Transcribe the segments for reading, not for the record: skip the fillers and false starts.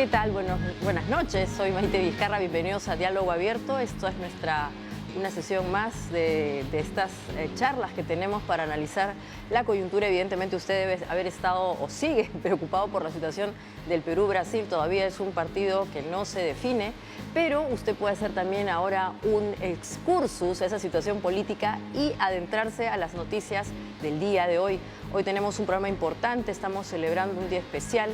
¿Qué tal? Buenas noches, soy Maite Vizcarra, bienvenidos a Diálogo Abierto. Esto es una sesión más de estas charlas que tenemos para analizar la coyuntura. Evidentemente usted debe haber estado o sigue preocupado por la situación del Perú-Brasil. Todavía es un partido que no se define, pero usted puede hacer también ahora un excursus a esa situación política y adentrarse a las noticias del día de hoy. Hoy tenemos un programa importante, estamos celebrando un día especial.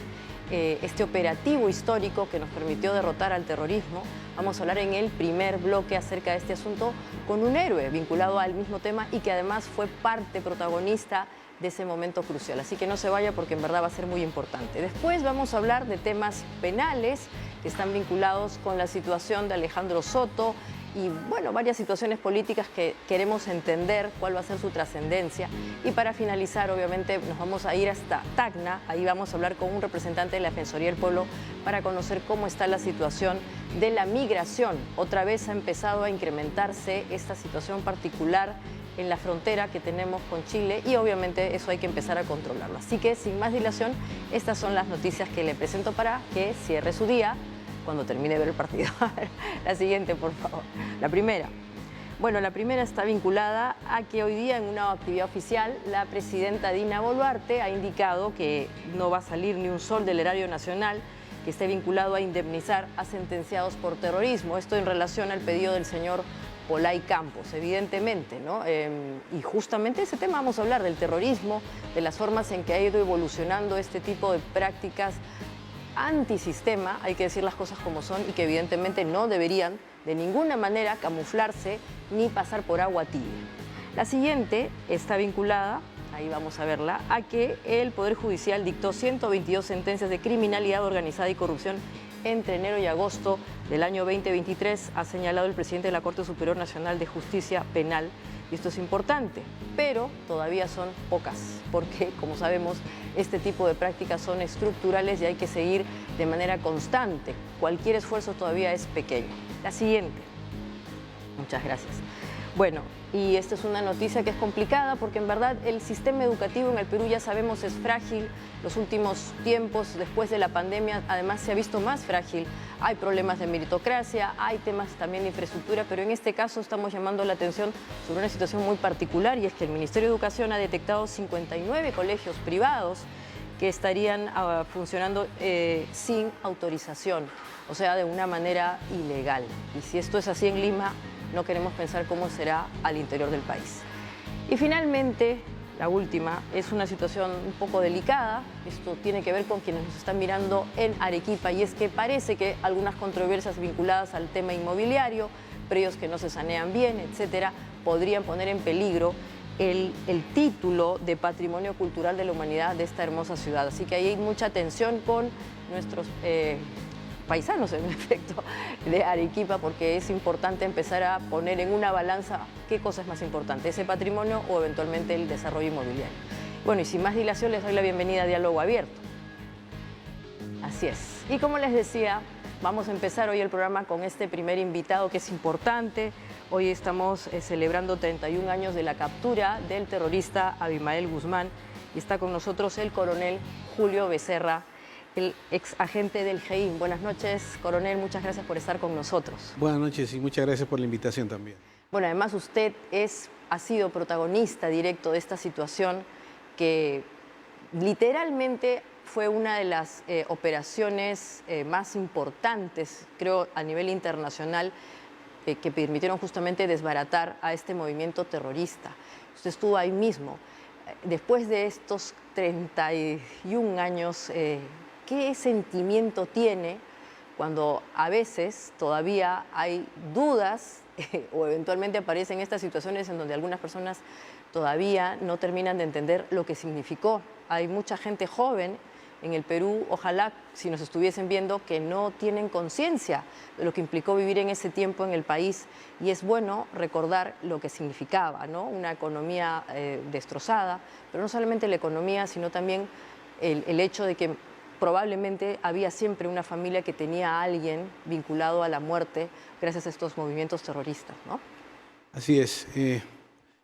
Este operativo histórico que nos permitió derrotar al terrorismo. Vamos a hablar en el primer bloque acerca de este asunto con un héroe vinculado al mismo tema y que además fue parte protagonista de ese momento crucial. Así que no se vaya porque en verdad va a ser muy importante. Después vamos a hablar de temas penales que están vinculados con la situación de Alejandro Soto y bueno, varias situaciones políticas que queremos entender cuál va a ser su trascendencia. Y para finalizar, obviamente, nos vamos a ir hasta Tacna. Ahí vamos a hablar con un representante de la Defensoría del Pueblo para conocer cómo está la situación de la migración. Otra vez ha empezado a incrementarse esta situación particular en la frontera que tenemos con Chile y obviamente eso hay que empezar a controlarlo. Así que sin más dilación, estas son las noticias que le presento para que cierre su día cuando termine de ver el partido. La siguiente, por favor. La primera. Bueno, la primera está vinculada a que hoy día en una actividad oficial la presidenta Dina Boluarte ha indicado que no va a salir ni un sol del erario nacional que esté vinculado a indemnizar a sentenciados por terrorismo. Esto en relación al pedido del señor Polay Campos, evidentemente, ¿no? Y justamente ese tema vamos a hablar del terrorismo, de las formas en que ha ido evolucionando este tipo de prácticas antisistema, hay que decir las cosas como son, y que evidentemente no deberían de ninguna manera camuflarse ni pasar por agua tibia. La siguiente está vinculada, ahí vamos a verla, a que el Poder Judicial dictó 122 sentencias de criminalidad organizada y corrupción entre enero y agosto del año 2023, ha señalado el presidente de la Corte Superior Nacional de Justicia Penal. Y esto es importante, pero todavía son pocas, porque, como sabemos, este tipo de prácticas son estructurales y hay que seguir de manera constante. Cualquier esfuerzo todavía es pequeño. La siguiente. Muchas gracias. Bueno, y esta es una noticia que es complicada porque en verdad el sistema educativo en el Perú, ya sabemos, es frágil. Los últimos tiempos, después de la pandemia, además se ha visto más frágil. Hay problemas de meritocracia, hay temas también de infraestructura, pero en este caso estamos llamando la atención sobre una situación muy particular y es que el Ministerio de Educación ha detectado 59 colegios privados que estarían funcionando sin autorización, o sea, de una manera ilegal. Y si esto es así en Lima, no queremos pensar cómo será al interior del país. Y finalmente, la última, es una situación un poco delicada. Esto tiene que ver con quienes nos están mirando en Arequipa y es que parece que algunas controversias vinculadas al tema inmobiliario, predios que no se sanean bien, etcétera, podrían poner en peligro el título de Patrimonio Cultural de la Humanidad de esta hermosa ciudad. Así que ahí hay mucha tensión con nuestros paisanos, en efecto, de Arequipa, porque es importante empezar a poner en una balanza qué cosa es más importante, ese patrimonio o eventualmente el desarrollo inmobiliario. Bueno, y sin más dilación les doy la bienvenida a Diálogo Abierto. Así es. Y como les decía, vamos a empezar hoy el programa con este primer invitado que es importante. Hoy estamos celebrando 31 años de la captura del terrorista Abimael Guzmán y está con nosotros el coronel Julio Becerra, el ex agente del GEIN. Buenas noches, coronel, muchas gracias por estar con nosotros. Buenas noches y muchas gracias por la invitación también. Bueno, además usted ha sido protagonista directo de esta situación que literalmente fue una de las operaciones más importantes, creo, a nivel internacional, que permitieron justamente desbaratar a este movimiento terrorista. Usted estuvo ahí mismo. Después de estos 31 años, ¿qué sentimiento tiene cuando a veces todavía hay dudas o eventualmente aparecen estas situaciones en donde algunas personas todavía no terminan de entender lo que significó? Hay mucha gente joven en el Perú, ojalá si nos estuviesen viendo, que no tienen conciencia de lo que implicó vivir en ese tiempo en el país y es bueno recordar lo que significaba, ¿no? Una economía destrozada, pero no solamente la economía, sino también el hecho de que probablemente había siempre una familia que tenía a alguien vinculado a la muerte gracias a estos movimientos terroristas, ¿no? Así es.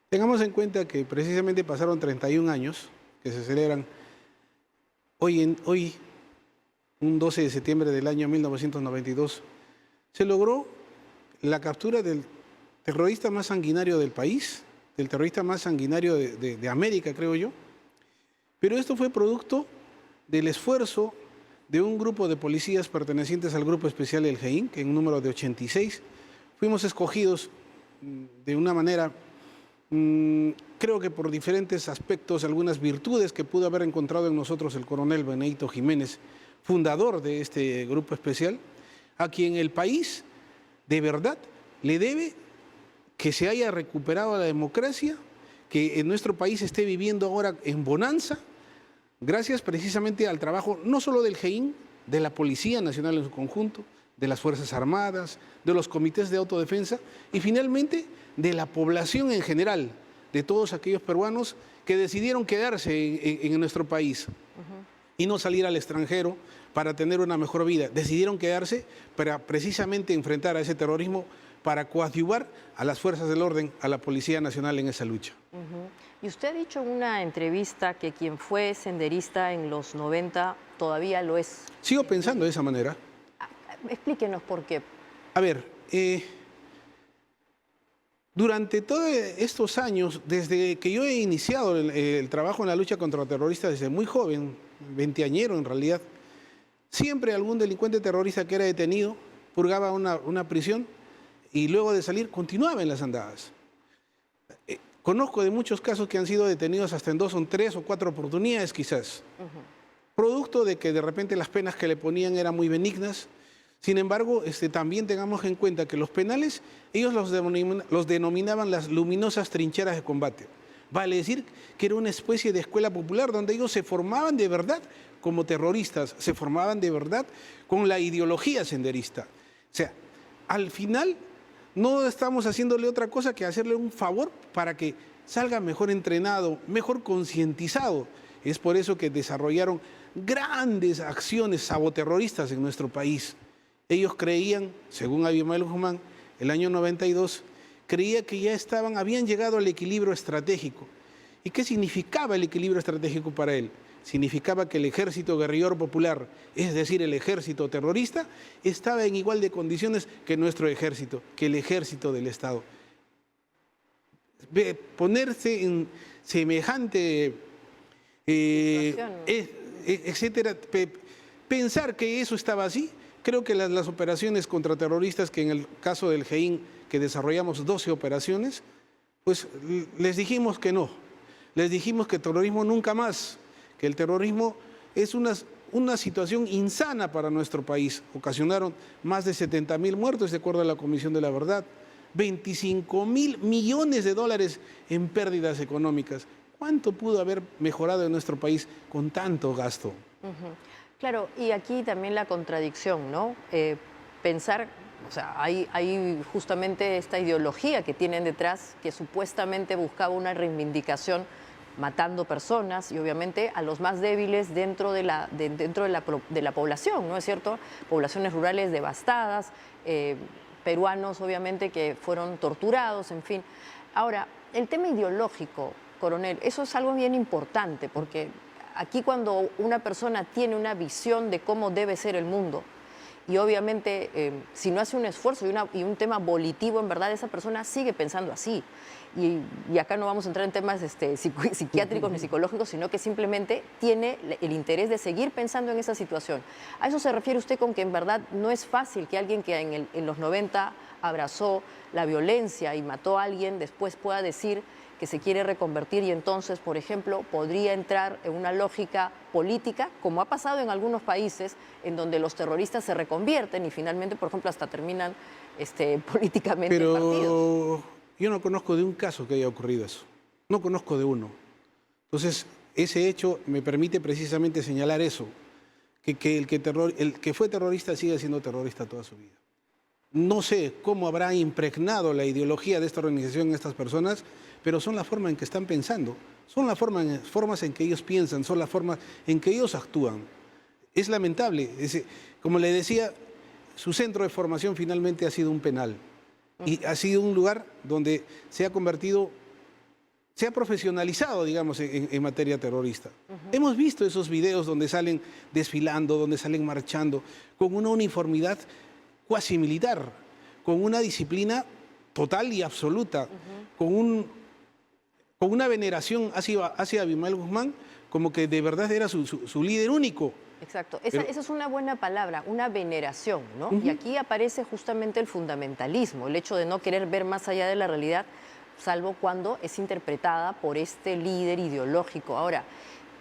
Tengamos en cuenta que precisamente pasaron 31 años que se celebran. Hoy un 12 de septiembre del año 1992, se logró la captura del terrorista más sanguinario del país, del terrorista más sanguinario de América, creo yo. Pero esto fue producto del esfuerzo de un grupo de policías pertenecientes al Grupo Especial del GEIN, que en un número de 86, fuimos escogidos de una manera, creo que por diferentes aspectos, algunas virtudes que pudo haber encontrado en nosotros el coronel Benedicto Jiménez, fundador de este grupo especial, a quien el país de verdad le debe que se haya recuperado la democracia, que en nuestro país esté viviendo ahora en bonanza, gracias precisamente al trabajo no solo del GEIN, de la Policía Nacional en su conjunto, de las Fuerzas Armadas, de los comités de autodefensa y finalmente de la población en general, de todos aquellos peruanos que decidieron quedarse en nuestro país y no salir al extranjero para tener una mejor vida. Decidieron quedarse para precisamente enfrentar a ese terrorismo, para coadyuvar a las fuerzas del orden, a la Policía Nacional en esa lucha. Y usted ha dicho en una entrevista que quien fue senderista en los 90 todavía lo es. Sigo pensando de esa manera. Explíquenos por qué. A ver, durante todos estos años, desde que yo he iniciado el trabajo en la lucha contra terroristas desde muy joven, veinteañero en realidad, siempre algún delincuente terrorista que era detenido purgaba una prisión y luego de salir continuaba en las andadas. Conozco de muchos casos que han sido detenidos hasta en 2 o 3 o 4 oportunidades quizás, producto de que de repente las penas que le ponían eran muy benignas. Sin embargo, también tengamos en cuenta que los penales, ellos los denominaban las luminosas trincheras de combate. Vale decir que era una especie de escuela popular donde ellos se formaban de verdad como terroristas, se formaban de verdad con la ideología senderista. O sea, al final no estamos haciéndole otra cosa que hacerle un favor para que salga mejor entrenado, mejor concientizado. Es por eso que desarrollaron grandes acciones saboterroristas en nuestro país. Ellos creían, según Abimael Guzmán, el año 92, creía que ya habían llegado al equilibrio estratégico. ¿Y qué significaba el equilibrio estratégico para él? Significaba que el ejército guerrillero popular, es decir, el ejército terrorista, estaba en igual de condiciones que nuestro ejército, que el ejército del Estado. Ponerse en semejante, etcétera, pensar que eso estaba así, creo que las operaciones contraterroristas, que en el caso del GEIN, que desarrollamos 12 operaciones, pues les dijimos que no. Les dijimos que terrorismo nunca más, que el terrorismo es una situación insana para nuestro país. Ocasionaron más de 70.000 muertos, de acuerdo a la Comisión de la Verdad, 25.000 millones de dólares en pérdidas económicas. ¿Cuánto pudo haber mejorado en nuestro país con tanto gasto? Claro, y aquí también la contradicción, ¿no? Pensar, o sea, hay justamente esta ideología que tienen detrás, que supuestamente buscaba una reivindicación matando personas y obviamente a los más débiles dentro de la población, ¿no es cierto? Poblaciones rurales devastadas, peruanos obviamente que fueron torturados, en fin. Ahora, el tema ideológico, coronel, eso es algo bien importante porque aquí cuando una persona tiene una visión de cómo debe ser el mundo y obviamente si no hace un esfuerzo y un tema volitivo, en verdad esa persona sigue pensando así. Y acá no vamos a entrar en temas psiquiátricos ni psicológicos, sino que simplemente tiene el interés de seguir pensando en esa situación. ¿A eso se refiere usted con que en verdad no es fácil que alguien que en los 90 abrazó la violencia y mató a alguien después pueda decir que se quiere reconvertir y entonces, por ejemplo, podría entrar en una lógica política, como ha pasado en algunos países, en donde los terroristas se reconvierten y finalmente, por ejemplo, hasta terminan políticamente en partidos? Yo no conozco de un caso que haya ocurrido eso. No conozco de uno. Entonces, ese hecho me permite precisamente señalar eso, que el que fue terrorista sigue siendo terrorista toda su vida. No sé cómo habrá impregnado la ideología de esta organización en estas personas, pero son la forma en que están pensando, son las formas en que ellos piensan, son las formas en que ellos actúan. Es lamentable. Como le decía, su centro de formación finalmente ha sido un penal y ha sido un lugar donde se ha convertido se ha profesionalizado, digamos, en materia terrorista. Hemos visto esos videos donde salen desfilando, donde salen marchando, con una uniformidad cuasi militar, con una disciplina total y absoluta, con una veneración hacia Abimael Guzmán, como que de verdad era su líder único. Exacto, esa es una buena palabra, una veneración, ¿no? Y aquí aparece justamente el fundamentalismo, el hecho de no querer ver más allá de la realidad, salvo cuando es interpretada por este líder ideológico. Ahora,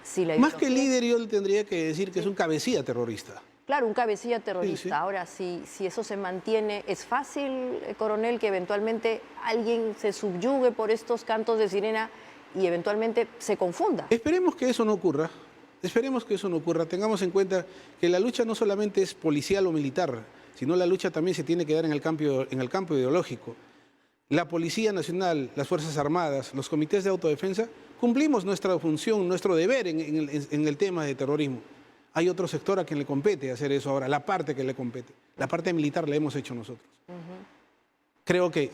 si la Más que líder, yo le tendría que decir que es un cabecilla terrorista. Claro, un cabecilla terrorista. Sí, sí. Ahora, si eso se mantiene, ¿es fácil, coronel, que eventualmente alguien se subyugue por estos cantos de sirena y eventualmente se confunda? Esperemos que eso no ocurra. Esperemos que eso no ocurra. Tengamos en cuenta que la lucha no solamente es policial o militar, sino la lucha también se tiene que dar en el campo ideológico. La Policía Nacional, las Fuerzas Armadas, los comités de autodefensa, cumplimos nuestra función, nuestro deber en el tema de terrorismo. Hay otro sector a quien le compete hacer eso ahora, la parte que le compete. La parte militar la hemos hecho nosotros. Creo que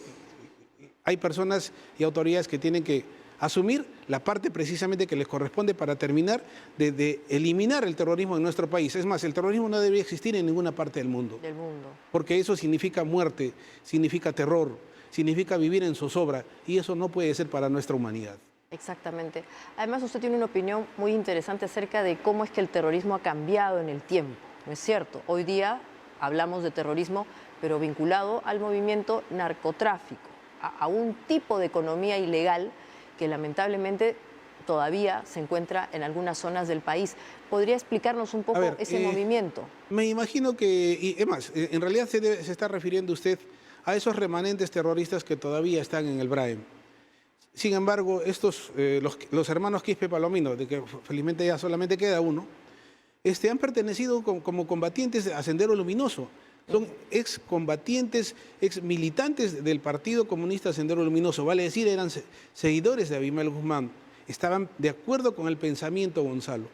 hay personas y autoridades que tienen que asumir la parte precisamente que les corresponde para terminar de eliminar el terrorismo en nuestro país. Es más, el terrorismo no debería existir en ninguna parte del mundo. Porque eso significa muerte, significa terror, significa vivir en zozobra, y eso no puede ser para nuestra humanidad. Exactamente. Además, usted tiene una opinión muy interesante acerca de cómo es que el terrorismo ha cambiado en el tiempo, ¿no es cierto? Hoy día hablamos de terrorismo, pero vinculado al movimiento narcotráfico, a un tipo de economía ilegal que lamentablemente todavía se encuentra en algunas zonas del país. ¿Podría explicarnos un poco ese movimiento? Me imagino que, y es más, en realidad se está refiriendo usted a esos remanentes terroristas que todavía están en el Braem. Sin embargo, los hermanos Quispe Palomino, de que felizmente ya solamente queda uno, han pertenecido como combatientes a Sendero Luminoso. Son excombatientes, exmilitantes del Partido Comunista Sendero Luminoso. Vale decir, eran seguidores de Abimael Guzmán. Estaban de acuerdo con el pensamiento Gonzalo.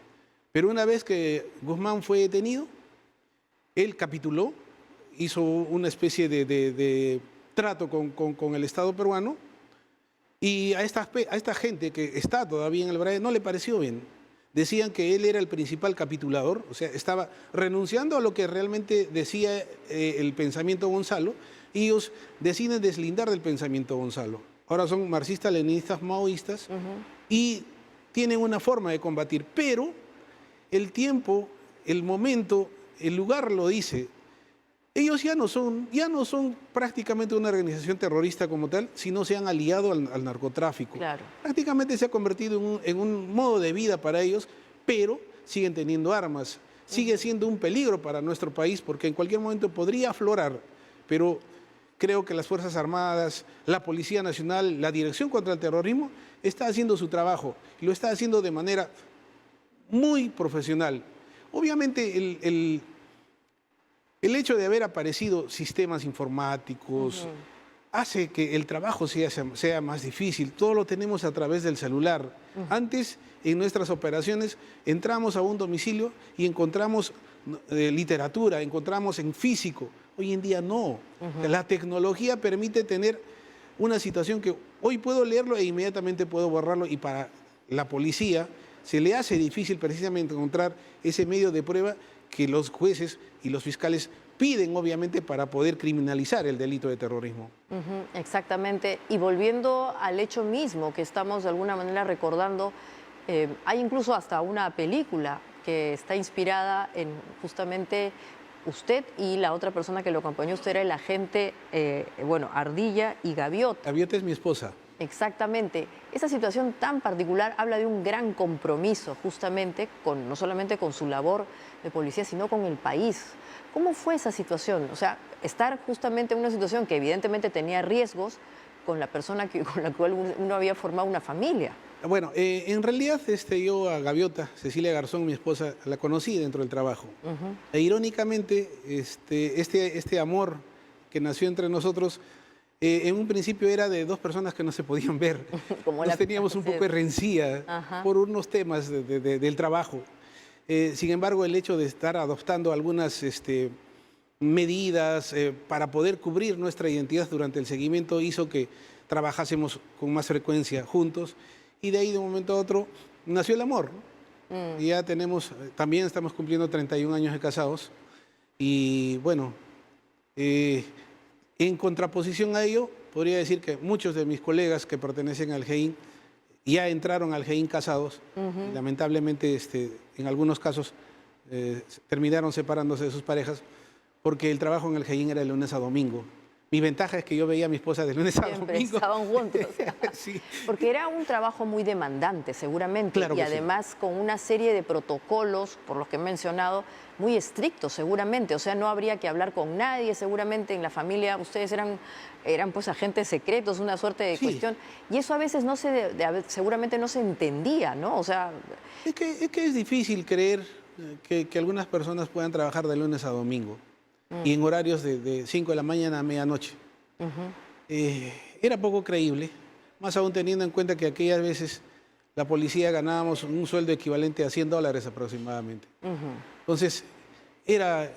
Pero una vez que Guzmán fue detenido, él capituló, hizo una especie de trato con el Estado peruano, y a esta gente que está todavía en el Brasil no le pareció bien. Decían que él era el principal capitulador, o sea, estaba renunciando a lo que realmente decía el pensamiento Gonzalo, y ellos deciden deslindar del pensamiento Gonzalo. Ahora son marxistas, leninistas, maoístas, y tienen una forma de combatir, pero el tiempo, el momento, el lugar lo dice. Ellos ya no son prácticamente una organización terrorista como tal, sino se han aliado al narcotráfico. Claro. Prácticamente se ha convertido en un modo de vida para ellos, pero siguen teniendo armas. Sigue siendo un peligro para nuestro país porque en cualquier momento podría aflorar, pero creo que las Fuerzas Armadas, la Policía Nacional, la Dirección contra el Terrorismo está haciendo su trabajo y lo está haciendo de manera muy profesional. Obviamente el hecho de haber aparecido sistemas informáticos hace que el trabajo sea más difícil. Todo lo tenemos a través del celular. Antes, en nuestras operaciones, entramos a un domicilio y encontramos literatura, encontramos en físico. Hoy en día no. La tecnología permite tener una situación que hoy puedo leerlo e inmediatamente puedo borrarlo, y para la policía se le hace difícil precisamente encontrar ese medio de prueba que los jueces y los fiscales piden, obviamente, para poder criminalizar el delito de terrorismo. Exactamente. Y volviendo al hecho mismo que estamos de alguna manera recordando, hay incluso hasta una película que está inspirada en justamente usted y la otra persona que lo acompañó. Usted era el agente, Ardilla y Gaviota. Gaviota es mi esposa. Exactamente. Esa situación tan particular habla de un gran compromiso justamente no solamente con su labor de policía, sino con el país. ¿Cómo fue esa situación? O sea, estar justamente en una situación que evidentemente tenía riesgos con la persona con la cual uno había formado una familia. Bueno, en realidad yo a Gaviota, Cecilia Garzón, mi esposa, la conocí dentro del trabajo. E irónicamente, este amor que nació entre nosotros, en un principio era de dos personas que no se podían ver. Nos teníamos un poco de rencilla por unos temas del trabajo. Sin embargo, el hecho de estar adoptando algunas medidas para poder cubrir nuestra identidad durante el seguimiento hizo que trabajásemos con más frecuencia juntos. Y de ahí, de un momento a otro, nació el amor, ¿no? Y ya también estamos cumpliendo 31 años de casados. Y bueno, en contraposición a ello, podría decir que muchos de mis colegas que pertenecen al GEIN ya entraron al GEIN casados. Y lamentablemente, en algunos casos, terminaron separándose de sus parejas porque el trabajo en el GEIN era de lunes a domingo. Mi ventaja es que yo veía a mi esposa de lunes a Siempre domingo. estaban juntos. Sí. Porque era un trabajo muy demandante, seguramente, Claro y que sí. además con una serie de protocolos, por los que he mencionado, muy estrictos, seguramente. O sea, no habría que hablar con nadie, seguramente en la familia ustedes eran pues agentes secretos, una suerte de Sí. cuestión. Y eso a veces seguramente no se entendía, ¿no? O sea, Es que es difícil creer que algunas personas puedan trabajar de lunes a domingo y en horarios de 5 de la mañana a medianoche. Era poco creíble, más aún teniendo en cuenta que aquellas veces la policía ganábamos un sueldo equivalente a $100 aproximadamente. Entonces, era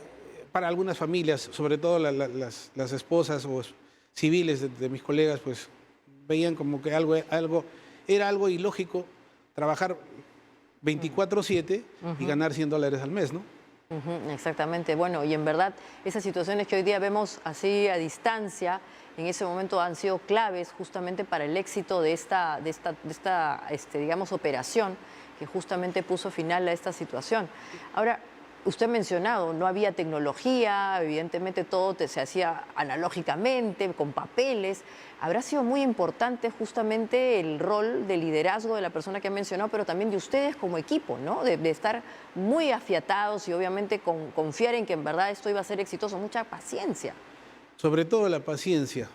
para algunas familias, sobre todo las esposas o civiles de mis colegas, pues veían como que era algo ilógico trabajar 24/7 y ganar $100 al mes, ¿no? Exactamente. Bueno, y en verdad esas situaciones que hoy día vemos así a distancia, en ese momento han sido claves justamente para el éxito de esta digamos, operación que justamente puso final a esta situación. Ahora, usted ha mencionado, no había tecnología, evidentemente todo se hacía analógicamente, con papeles. Habrá sido muy importante justamente el rol de liderazgo de la persona que ha mencionado, pero también de ustedes como equipo, ¿no? De estar muy afiatados y obviamente confiar en que en verdad esto iba a ser exitoso. Mucha paciencia. Sobre todo la paciencia.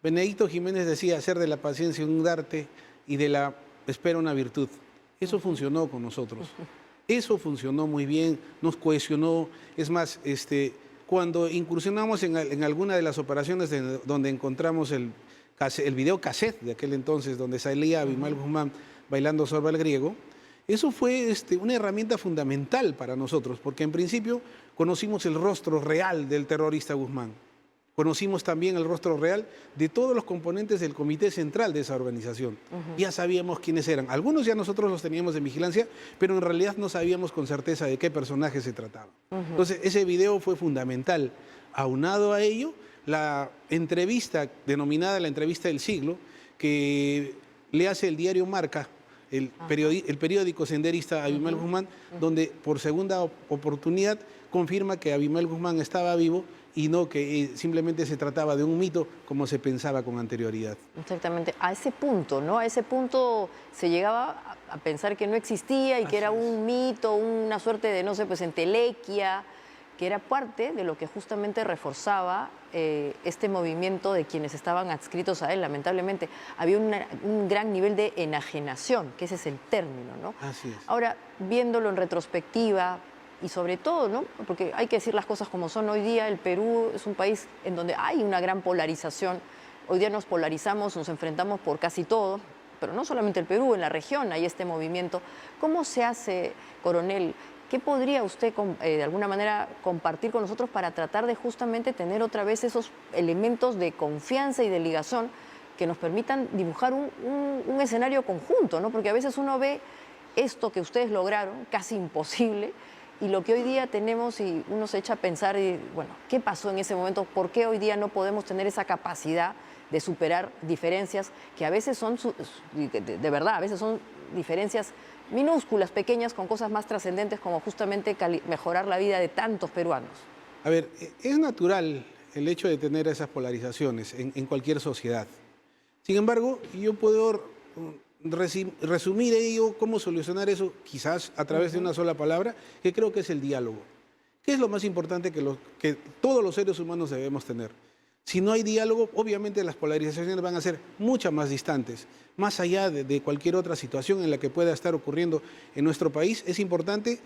Benedicto Jiménez decía, hacer de la paciencia un arte y de la espera una virtud. Eso funcionó con nosotros. Eso funcionó muy bien, nos cohesionó. Es más, cuando incursionamos en alguna de las operaciones donde encontramos el video cassette de aquel entonces, donde salía Abimael Guzmán bailando Sorba el Griego, eso fue una herramienta fundamental para nosotros, porque en principio conocimos el rostro real del terrorista Guzmán. Conocimos también el rostro real de todos los componentes del comité central de esa organización. Ya sabíamos quiénes eran. Algunos ya nosotros los teníamos en vigilancia, pero en realidad no sabíamos con certeza de qué personaje se trataba. Entonces, ese video fue fundamental. Aunado a ello, la entrevista, denominada la entrevista del siglo, que le hace el diario Marca, el periódico senderista Abimael Guzmán, donde por segunda oportunidad confirma que Abimael Guzmán estaba vivo y no que simplemente se trataba de un mito como se pensaba con anterioridad. Exactamente. A ese punto, ¿no? A ese punto se llegaba a pensar que no existía y que era un mito, una suerte de, no sé, pues entelequia, que era parte de lo que justamente reforzaba este movimiento de quienes estaban adscritos a él. Lamentablemente había un gran nivel de enajenación, que ese es el término, ¿no? Así es. Ahora, viéndolo en retrospectiva, y sobre todo, ¿no? Porque hay que decir las cosas como son. Hoy día el Perú es un país en donde hay una gran polarización. Hoy día nos polarizamos, nos enfrentamos por casi todo, pero no solamente el Perú, en la región hay este movimiento. ¿Cómo se hace, coronel? ¿Qué podría usted de alguna manera compartir con nosotros para tratar de justamente tener otra vez esos elementos de confianza y de ligación que nos permitan dibujar un escenario conjunto, ¿no? Porque a veces uno ve esto que ustedes lograron, casi imposible, y lo que hoy día tenemos, y uno se echa a pensar, y bueno, ¿qué pasó en ese momento? ¿Por qué hoy día no podemos tener esa capacidad de superar diferencias que a veces son, de verdad, a veces son diferencias minúsculas, pequeñas, con cosas más trascendentes como justamente mejorar la vida de tantos peruanos? A ver, es natural el hecho de tener esas polarizaciones en cualquier sociedad. Sin embargo, yo puedo resumir ello, cómo solucionar eso, quizás a través de una sola palabra, que creo que es el diálogo. ¿Qué es lo más importante que todos los seres humanos debemos tener? Si no hay diálogo, obviamente las polarizaciones van a ser mucho más distantes. Más allá de cualquier otra situación en la que pueda estar ocurriendo en nuestro país, es importante,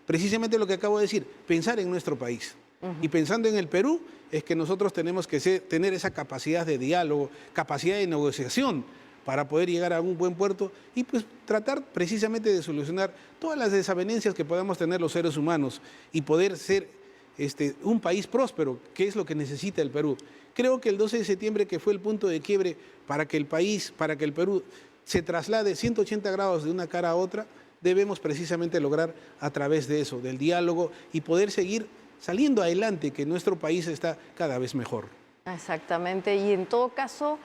precisamente lo que acabo de decir, pensar en nuestro país. Y pensando en el Perú, es que nosotros tenemos que tener esa capacidad de diálogo, capacidad de negociación, para poder llegar a un buen puerto y pues tratar precisamente de solucionar todas las desavenencias que podamos tener los seres humanos y poder ser un país próspero, que es lo que necesita el Perú. Creo que el 12 de septiembre, que fue el punto de quiebre para que el Perú se traslade 180 grados de una cara a otra, debemos precisamente lograr a través de eso, del diálogo, y poder seguir saliendo adelante, que nuestro país está cada vez mejor. Exactamente, y en todo caso,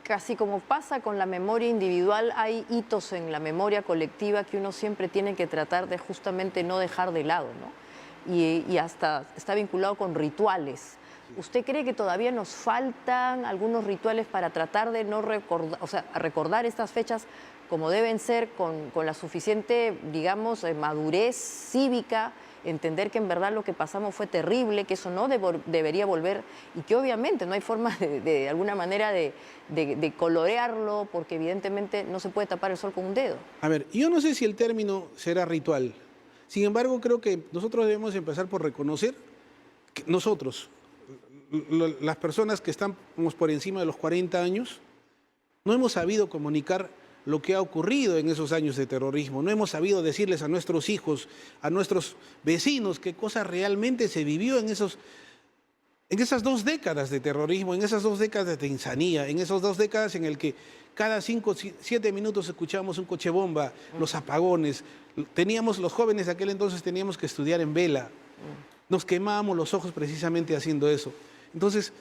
casi como pasa con la memoria individual, hay hitos en la memoria colectiva que uno siempre tiene que tratar de justamente no dejar de lado, ¿no? Y hasta está vinculado con rituales. ¿Usted cree que todavía nos faltan algunos rituales para tratar de no recordar, o sea, recordar estas fechas como deben ser, con la suficiente, digamos, madurez cívica, entender que en verdad lo que pasamos fue terrible, que eso no debería volver y que obviamente no hay forma de alguna manera de colorearlo, porque evidentemente no se puede tapar el sol con un dedo? A ver, yo no sé si el término será ritual. Sin embargo, creo que nosotros debemos empezar por reconocer que nosotros, las personas que estamos por encima de los 40 años, no hemos sabido comunicar lo que ha ocurrido en esos años de terrorismo. No hemos sabido decirles a nuestros hijos, a nuestros vecinos, qué cosa realmente se vivió en esas 2 décadas de terrorismo, en esas 2 décadas de insanía, en esas 2 décadas en el que cada 5 o 7 minutos escuchábamos un coche bomba, los apagones. Los jóvenes de aquel entonces teníamos que estudiar en vela. Nos quemábamos los ojos precisamente haciendo eso. Entonces,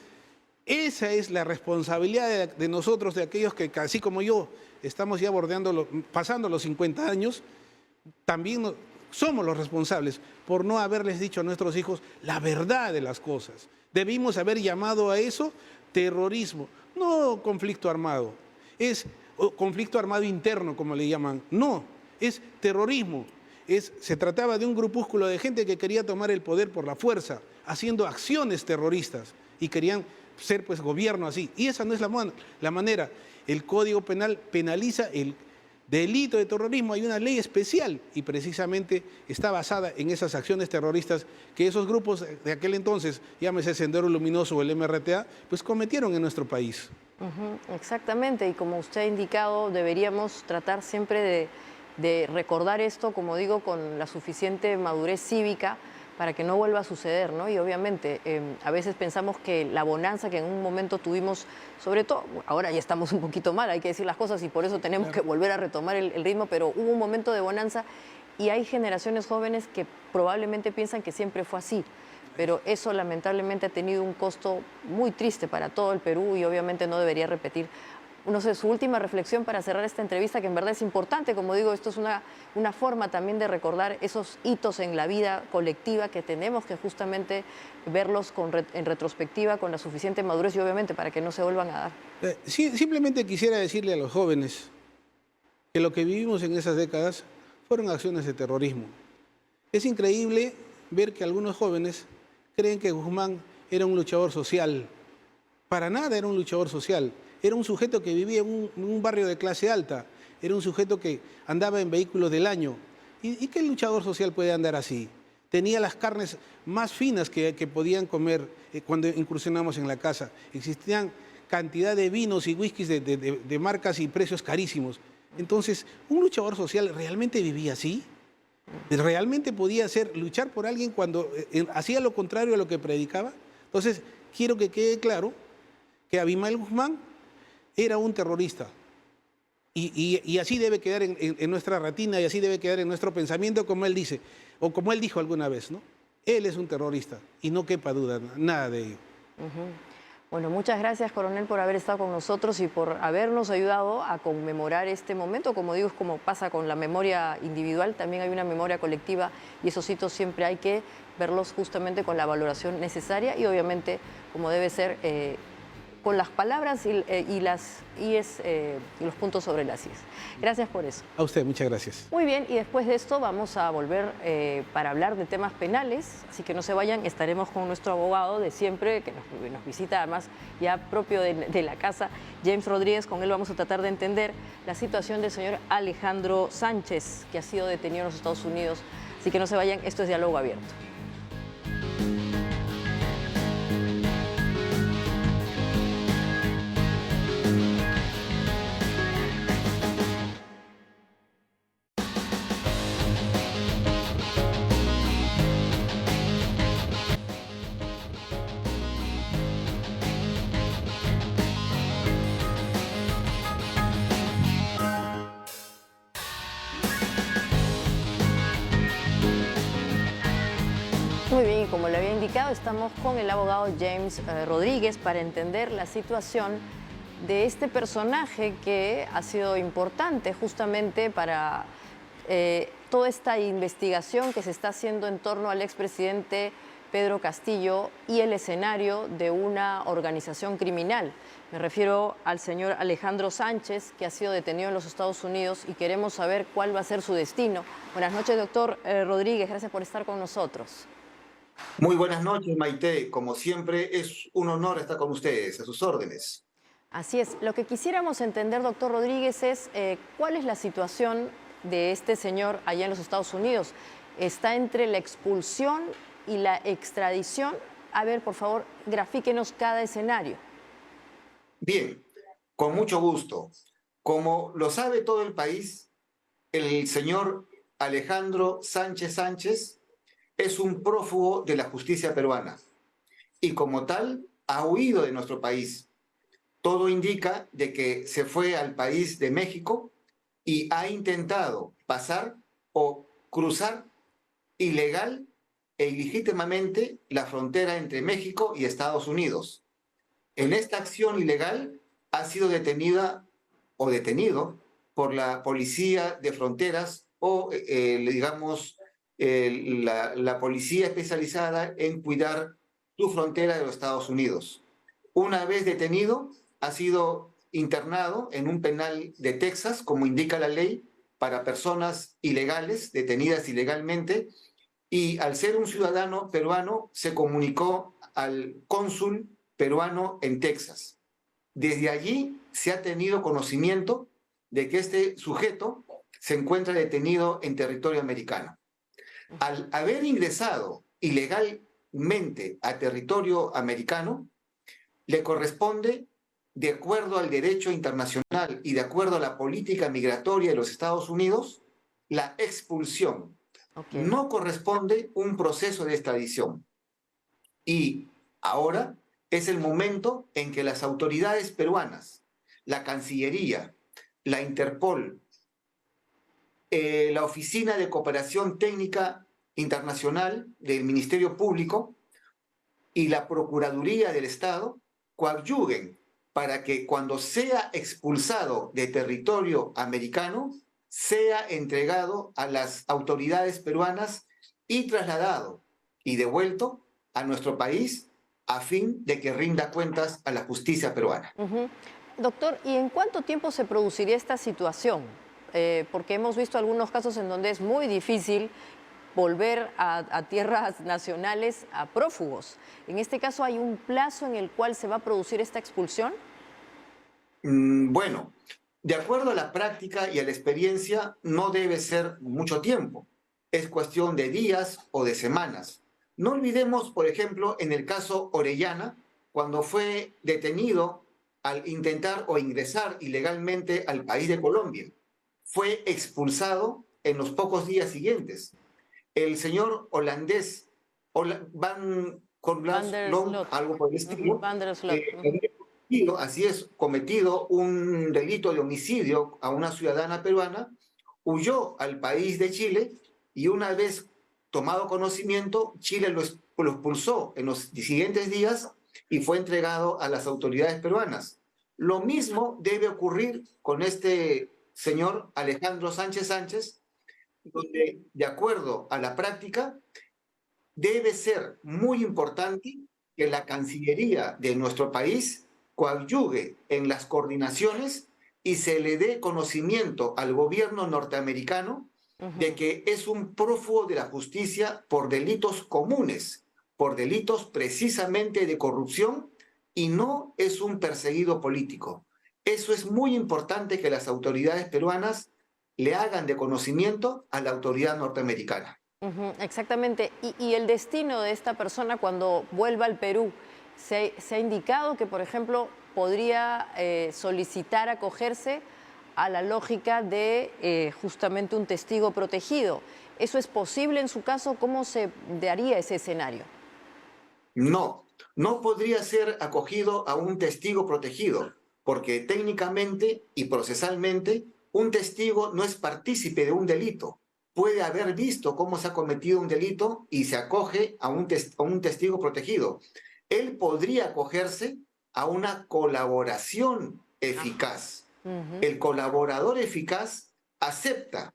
esa es la responsabilidad de nosotros, de aquellos que, así como yo, estamos ya pasando los 50 años, también somos los responsables por no haberles dicho a nuestros hijos la verdad de las cosas. Debimos haber llamado a eso terrorismo, no conflicto armado. Es conflicto armado interno, como le llaman. No, es terrorismo. Se trataba de un grupúsculo de gente que quería tomar el poder por la fuerza, haciendo acciones terroristas, y querían ser pues gobierno así. Y esa no es la manera. El Código Penal penaliza el delito de terrorismo. Hay una ley especial y precisamente está basada en esas acciones terroristas que esos grupos de aquel entonces, llámese Sendero Luminoso o el MRTA, pues cometieron en nuestro país. Exactamente, y como usted ha indicado, deberíamos tratar siempre de recordar esto, como digo, con la suficiente madurez cívica para que no vuelva a suceder, ¿no? Y obviamente a veces pensamos que la bonanza que en un momento tuvimos, sobre todo, ahora ya estamos un poquito mal, hay que decir las cosas y por eso tenemos que volver a retomar el ritmo, pero hubo un momento de bonanza y hay generaciones jóvenes que probablemente piensan que siempre fue así, pero eso lamentablemente ha tenido un costo muy triste para todo el Perú y obviamente no debería repetir. No sé, su última reflexión para cerrar esta entrevista, que en verdad es importante, como digo, esto es una forma también de recordar esos hitos en la vida colectiva que tenemos que justamente verlos en retrospectiva con la suficiente madurez y obviamente para que no se vuelvan a dar. Simplemente quisiera decirle a los jóvenes que lo que vivimos en esas décadas fueron acciones de terrorismo. Es increíble ver que algunos jóvenes creen que Guzmán era un luchador social. Para nada era un luchador social. Era un sujeto que vivía en un barrio de clase alta, era un sujeto que andaba en vehículos del año. ¿Y qué luchador social puede andar así? Tenía las carnes más finas que podían comer cuando incursionamos en la casa. Existían cantidad de vinos y whiskies de marcas y precios carísimos. Entonces, ¿un luchador social realmente vivía así? ¿Realmente podía luchar por alguien cuando hacía lo contrario a lo que predicaba? Entonces, quiero que quede claro que Abimael Guzmán era un terrorista. Y así debe quedar en nuestra retina y así debe quedar en nuestro pensamiento, como él dice, o como él dijo alguna vez, ¿no? Él es un terrorista y no quepa duda, nada de ello. Bueno, muchas gracias, coronel, por haber estado con nosotros y por habernos ayudado a conmemorar este momento. Como digo, es como pasa con la memoria individual, también hay una memoria colectiva y esos hitos siempre hay que verlos justamente con la valoración necesaria y obviamente, como debe ser, con las palabras y los puntos sobre las IES. Gracias por eso. A usted, muchas gracias. Muy bien, y después de esto vamos a volver para hablar de temas penales, así que no se vayan, estaremos con nuestro abogado de siempre, que nos visita además ya propio de la casa, James Rodríguez. Con él vamos a tratar de entender la situación del señor Alejandro Sánchez, que ha sido detenido en los Estados Unidos. Así que no se vayan, esto es Diálogo Abierto. como le había indicado, estamos con el abogado James Rodríguez para entender la situación de este personaje que ha sido importante justamente para toda esta investigación que se está haciendo en torno al expresidente Pedro Castillo y el escenario de una organización criminal. Me refiero al señor Alejandro Sánchez, que ha sido detenido en los Estados Unidos y queremos saber cuál va a ser su destino. Buenas noches, doctor Rodríguez. Gracias por estar con nosotros. Muy buenas noches, Maite. Como siempre, es un honor estar con ustedes, a sus órdenes. Así es. Lo que quisiéramos entender, doctor Rodríguez, es cuál es la situación de este señor allá en los Estados Unidos. ¿Está entre la expulsión y la extradición? A ver, por favor, grafíquenos cada escenario. Bien, con mucho gusto. Como lo sabe todo el país, el señor Alejandro Sánchez Sánchez es un prófugo de la justicia peruana y como tal ha huido de nuestro país. Todo indica de que se fue al país de México y ha intentado pasar o cruzar ilegal e ilegítimamente la frontera entre México y Estados Unidos. En esta acción ilegal ha sido detenida o detenido por la Policía de Fronteras o, digamos, la policía especializada en cuidar su frontera de los Estados Unidos. Una vez detenido, ha sido internado en un penal de Texas, como indica la ley, para personas ilegales, detenidas ilegalmente, y al ser un ciudadano peruano, se comunicó al cónsul peruano en Texas. Desde allí se ha tenido conocimiento de que este sujeto se encuentra detenido en territorio americano. Al haber ingresado ilegalmente a territorio americano, le corresponde, de acuerdo al derecho internacional y de acuerdo a la política migratoria de los Estados Unidos, la expulsión. Okay. No corresponde un proceso de extradición. Y ahora es el momento en que las autoridades peruanas, la Cancillería, la Interpol, la Oficina de Cooperación Técnica Internacional del Ministerio Público y la Procuraduría del Estado coadyuvuen para que cuando sea expulsado de territorio americano, sea entregado a las autoridades peruanas y trasladado y devuelto a nuestro país a fin de que rinda cuentas a la justicia peruana. Doctor, ¿y en cuánto tiempo se produciría esta situación? Porque hemos visto algunos casos en donde es muy difícil volver a tierras nacionales a prófugos. En este caso, ¿hay un plazo en el cual se va a producir esta expulsión? Bueno, de acuerdo a la práctica y a la experiencia, no debe ser mucho tiempo. Es cuestión de días o de semanas. No olvidemos, por ejemplo, en el caso Orellana, cuando fue detenido al intentar o ingresar ilegalmente al país de Colombia. Fue expulsado en los pocos días siguientes. El señor holandés Van Slot, algo por el estilo, así es, cometido un delito de homicidio a una ciudadana peruana, huyó al país de Chile y una vez tomado conocimiento, Chile lo expulsó en los siguientes días y fue entregado a las autoridades peruanas. Lo mismo debe ocurrir con este señor Alejandro Sánchez Sánchez, donde, de acuerdo a la práctica, debe ser muy importante que la Cancillería de nuestro país coadyuve en las coordinaciones y se le dé conocimiento al gobierno norteamericano de que es un prófugo de la justicia por delitos comunes, por delitos precisamente de corrupción y no es un perseguido político. Eso es muy importante que las autoridades peruanas le hagan de conocimiento a la autoridad norteamericana. Exactamente. ¿Y el destino de esta persona cuando vuelva al Perú? Se ha indicado que, por ejemplo, podría solicitar acogerse a la lógica de justamente un testigo protegido. ¿Eso es posible en su caso? ¿Cómo se daría ese escenario? No, no podría ser acogido a un testigo protegido, porque técnicamente y procesalmente un testigo no es partícipe de un delito. puede haber visto cómo se ha cometido un delito y se acoge a un testigo protegido. Él podría acogerse a una colaboración eficaz. El colaborador eficaz acepta,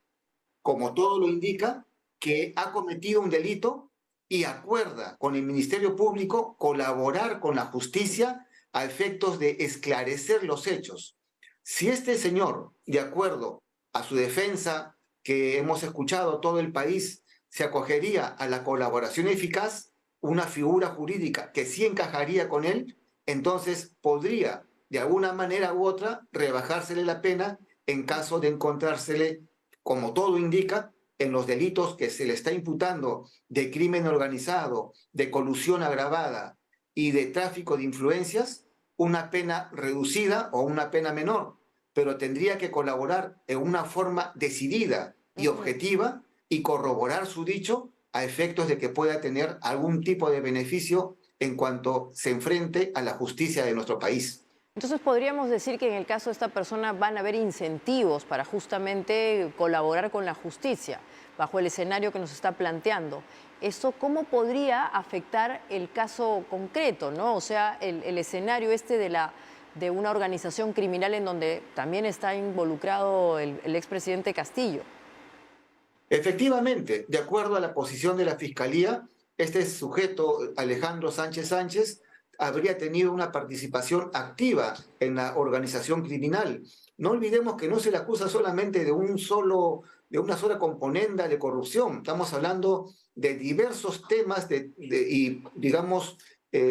como todo lo indica, que ha cometido un delito y acuerda con el Ministerio Público colaborar con la justicia a efectos de esclarecer los hechos. Si este señor, de acuerdo a su defensa que hemos escuchado todo el país, se acogería a la colaboración eficaz, una figura jurídica que sí encajaría con él, entonces podría, de alguna manera u otra, rebajársele la pena en caso de encontrársele, como todo indica, en los delitos que se le está imputando de crimen organizado, de colusión agravada y de tráfico de influencias, una pena reducida o una pena menor, pero tendría que colaborar en una forma decidida y objetiva y corroborar su dicho a efectos de que pueda tener algún tipo de beneficio en cuanto se enfrente a la justicia de nuestro país. Entonces podríamos decir que en el caso de esta persona van a haber incentivos para justamente colaborar con la justicia, bajo el escenario que nos está planteando. ¿Eso cómo podría afectar el caso concreto, ¿no? O sea, el escenario este de una organización criminal en donde también está involucrado el expresidente Castillo. Efectivamente, de acuerdo a la posición de la Fiscalía, este sujeto, Alejandro Sánchez Sánchez, habría tenido una participación activa en la organización criminal. No olvidemos que no se le acusa solamente de una sola componenda de corrupción. Estamos hablando de diversos temas y, digamos,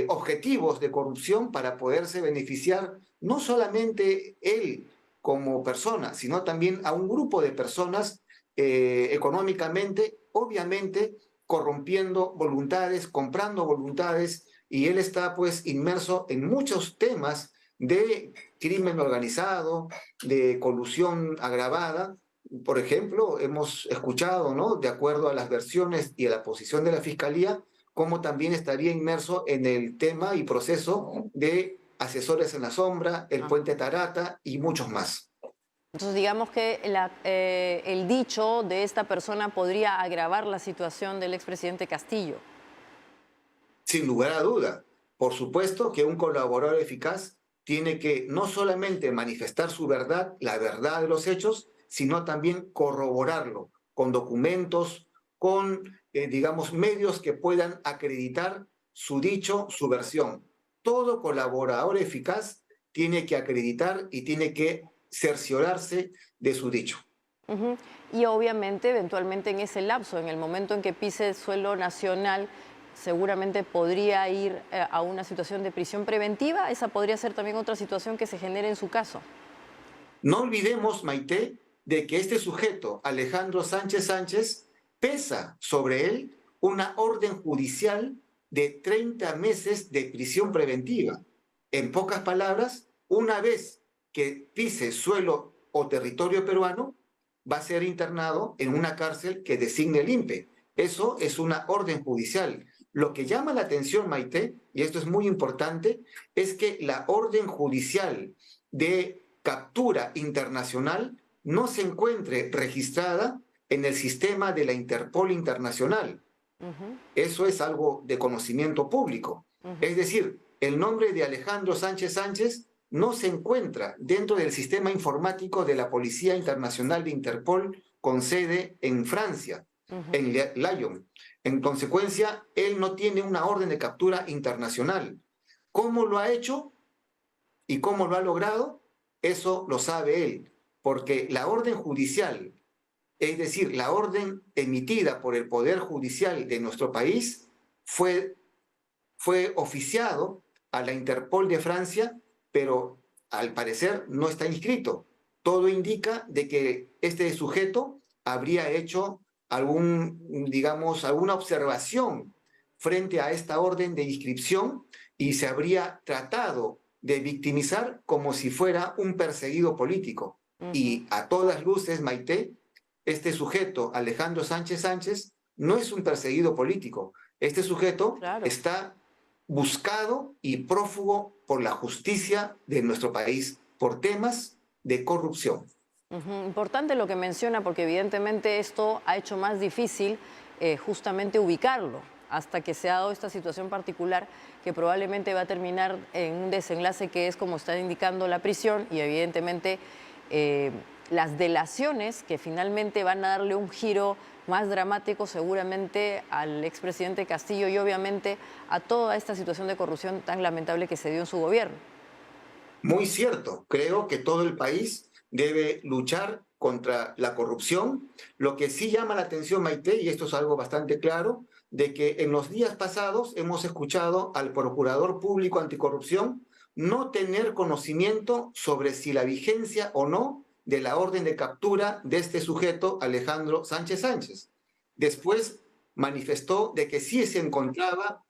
objetivos de corrupción para poderse beneficiar no solamente él como persona, sino también a un grupo de personas económicamente, obviamente corrompiendo voluntades, comprando voluntades, y él está pues inmerso en muchos temas de crimen organizado, de colusión agravada. Por ejemplo, hemos escuchado, ¿no?, de acuerdo a las versiones y a la posición de la Fiscalía, cómo también estaría inmerso en el tema y proceso de asesores en la sombra, el puente Tarata y muchos más. Entonces digamos que el dicho de esta persona podría agravar la situación del expresidente Castillo. Sin lugar a duda. Por supuesto que un colaborador eficaz tiene que no solamente manifestar su verdad, la verdad de los hechos, sino también corroborarlo con documentos, con, digamos, medios que puedan acreditar su dicho, su versión. Todo colaborador eficaz tiene que acreditar y tiene que cerciorarse de su dicho. Y obviamente, eventualmente en ese lapso, en el momento en que pise el suelo nacional, seguramente podría ir a una situación de prisión preventiva. Esa podría ser también otra situación que se genere en su caso. No olvidemos, Maite, de que este sujeto, Alejandro Sánchez Sánchez, pesa sobre él una orden judicial de 30 meses de prisión preventiva. En pocas palabras, una vez que pise suelo o territorio peruano, va a ser internado en una cárcel que designe el INPE. Eso es una orden judicial. Lo que llama la atención, Maite, y esto es muy importante, es que la orden judicial de captura internacional no se encuentre registrada en el sistema de la Interpol Internacional. Eso es algo de conocimiento público. Es decir, el nombre de Alejandro Sánchez Sánchez no se encuentra dentro del sistema informático de la Policía Internacional de Interpol con sede en Francia, en Lyon. En consecuencia, él no tiene una orden de captura internacional. ¿Cómo lo ha hecho y cómo lo ha logrado? Eso lo sabe él, porque la orden judicial, es decir, la orden emitida por el Poder Judicial de nuestro país, fue oficiado a la Interpol de Francia, pero al parecer no está inscrito. Todo indica de que este sujeto habría hecho alguna observación frente a esta orden de inscripción y se habría tratado de victimizar como si fuera un perseguido político. Y a todas luces, Maite, este sujeto, Alejandro Sánchez Sánchez, no es un perseguido político. Este sujeto está buscado y prófugo por la justicia de nuestro país por temas de corrupción. Ujú. Importante lo que menciona porque evidentemente esto ha hecho más difícil justamente ubicarlo hasta que se ha dado esta situación particular que probablemente va a terminar en un desenlace que es como está indicando la prisión y evidentemente eh, las delaciones que finalmente van a darle un giro más dramático seguramente al expresidente Castillo y obviamente a toda esta situación de corrupción tan lamentable que se dio en su gobierno. Muy cierto, creo que todo el país debe luchar contra la corrupción. Lo que sí llama la atención, Maite, y esto es algo bastante claro, de que en los días pasados hemos escuchado al Procurador Público Anticorrupción no tener conocimiento sobre si la vigencia o no de la orden de captura de este sujeto, Alejandro Sánchez Sánchez. Después manifestó de que sí se encontraba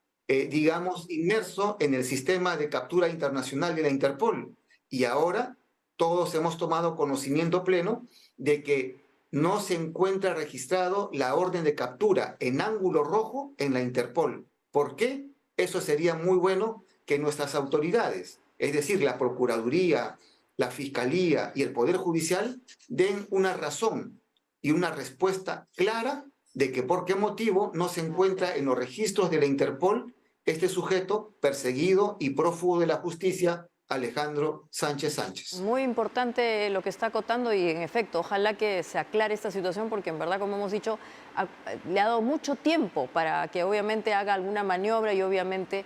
digamos, inmerso en el sistema de captura internacional de la Interpol. Y ahora todos hemos tomado conocimiento pleno de que no se encuentra registrado la orden de captura en ángulo rojo en la Interpol. ¿Por qué? Eso sería muy bueno que nuestras autoridades, es decir, la Procuraduría, la Fiscalía y el Poder Judicial, den una razón y una respuesta clara de que por qué motivo no se encuentra en los registros de la Interpol este sujeto perseguido y prófugo de la justicia, Alejandro Sánchez Sánchez. Muy importante lo que está acotando y en efecto, ojalá que se aclare esta situación porque en verdad, como hemos dicho, le ha dado mucho tiempo para que obviamente haga alguna maniobra y obviamente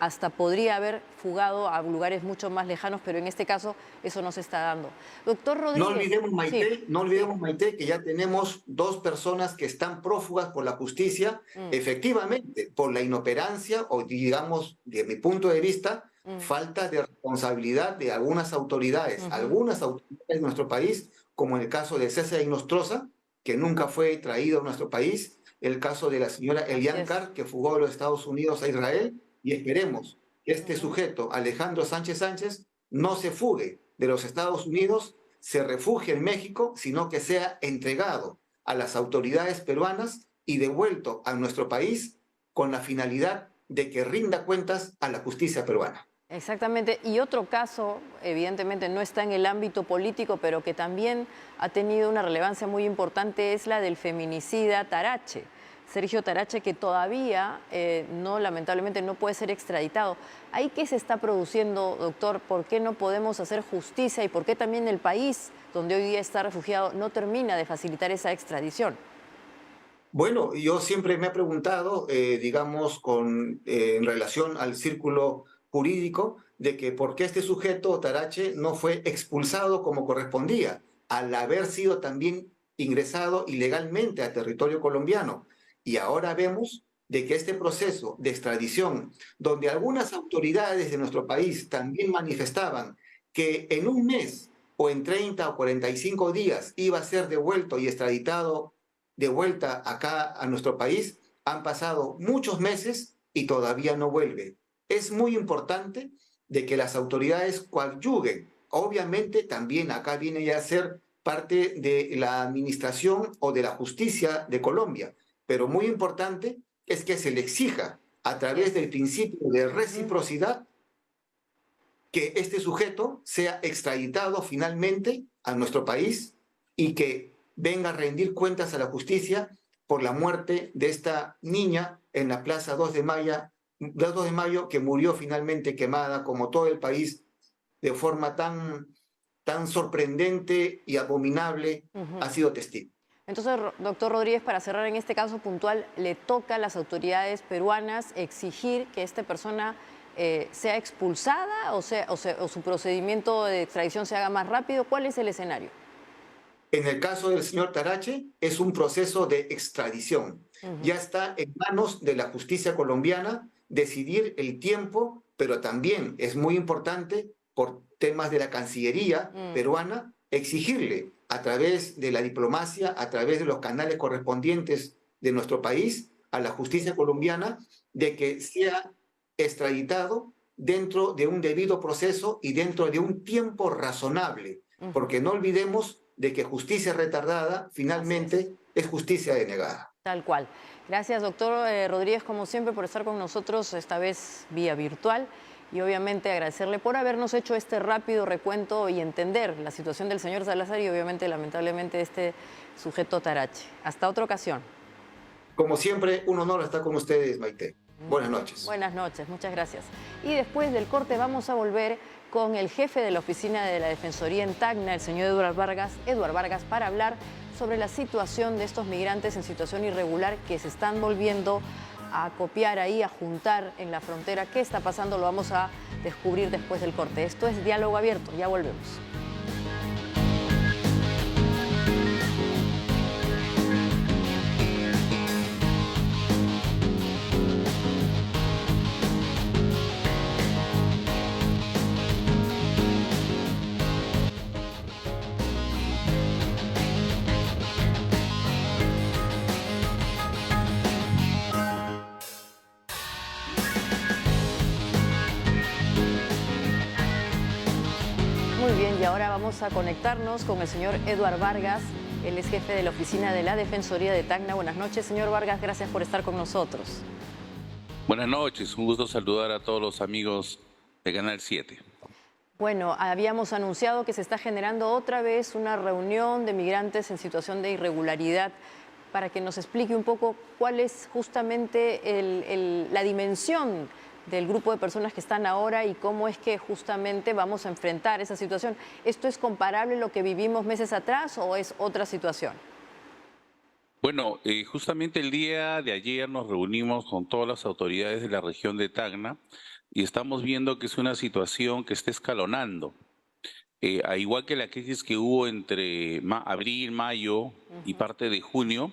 hasta podría haber fugado a lugares mucho más lejanos, pero en este caso eso no se está dando. Doctor No Rodríguez. olvidemos, Maite, Sí, no olvidemos, Maite, que ya tenemos dos personas que están prófugas por la justicia, efectivamente, por la inoperancia o, digamos, de mi punto de vista, falta de responsabilidad de algunas autoridades. Algunas autoridades de nuestro país, como en el caso de César Inostroza, que nunca fue traído a nuestro país, el caso de la señora Elian Carr, que fugó de los Estados Unidos a Israel, y esperemos que este sujeto, Alejandro Sánchez Sánchez, no se fugue de los Estados Unidos, se refugie en México, sino que sea entregado a las autoridades peruanas y devuelto a nuestro país con la finalidad de que rinda cuentas a la justicia peruana. exactamente. Y otro caso, evidentemente no está en el ámbito político, pero que también ha tenido una relevancia muy importante, es la del feminicida Tarache. Sergio Tarache, que todavía lamentablemente no puede ser extraditado. ¿Ahí qué se está produciendo, doctor? ¿Por qué no podemos hacer justicia y por qué también el país donde hoy día está refugiado no termina de facilitar esa extradición? Bueno, yo siempre me he preguntado, digamos, en relación al círculo jurídico, de que por qué este sujeto, Tarache, no fue expulsado como correspondía, al haber sido también ingresado ilegalmente a territorio colombiano. Y ahora vemos de que este proceso de extradición, donde algunas autoridades de nuestro país también manifestaban que en un mes o en 30 o 45 días iba a ser devuelto y extraditado de vuelta acá a nuestro país, han pasado muchos meses y todavía no vuelve. Es muy importante de que las autoridades coadyuvuen. Obviamente también acá viene ya a ser parte de la administración o de la justicia de Colombia, pero muy importante es que se le exija a través del principio de reciprocidad que este sujeto sea extraditado finalmente a nuestro país y que venga a rendir cuentas a la justicia por la muerte de esta niña en la Plaza 2 de Mayo que murió finalmente quemada, como todo el país, de forma tan sorprendente y abominable ha sido testigo. Entonces, doctor Rodríguez, para cerrar en este caso puntual, le toca a las autoridades peruanas exigir que esta persona sea expulsada o su procedimiento de extradición se haga más rápido. ¿Cuál es el escenario? En el caso del señor Tarache, es un proceso de extradición. Ya está en manos de la justicia colombiana decidir el tiempo, pero también es muy importante, por temas de la Cancillería peruana, exigirle a través de la diplomacia, a través de los canales correspondientes de nuestro país, a la justicia colombiana, de que sea extraditado dentro de un debido proceso y dentro de un tiempo razonable, porque no olvidemos de que justicia retardada finalmente es justicia denegada. Tal cual. Gracias, doctor Rodríguez, como siempre, por estar con nosotros, esta vez vía virtual. y obviamente agradecerle por habernos hecho este rápido recuento y entender la situación del señor Salazar y obviamente, lamentablemente, este sujeto Tarache. Hasta otra ocasión. Como siempre, un honor estar con ustedes, Maite. Buenas noches. Buenas noches, muchas gracias. Y después del corte vamos a volver con el jefe de la oficina de la Defensoría en Tacna, el señor Eduardo Vargas, para hablar sobre la situación de estos migrantes en situación irregular que se están volviendo a acopiar ahí, a juntar en la frontera. ¿Qué está pasando? Lo vamos a descubrir después del corte. Esto es Diálogo Abierto, ya volvemos. Muy bien, y ahora vamos a conectarnos con el señor Eduardo Vargas. Él es jefe de la oficina de la Defensoría de Tacna. Buenas noches, señor Vargas, gracias por estar con nosotros. Buenas noches, un gusto saludar a todos los amigos de Canal 7. Bueno, habíamos anunciado que se está generando otra vez una reunión de migrantes en situación de irregularidad para que nos explique un poco cuál es justamente la dimensión del grupo de personas que están ahora y cómo es que justamente vamos a enfrentar esa situación. ¿Esto es comparable a lo que vivimos meses atrás o es otra situación? Bueno, justamente el día de ayer nos reunimos con todas las autoridades de la región de Tacna y estamos viendo que es una situación que está escalonando. Al igual que la crisis que hubo entre abril, mayo y parte de junio,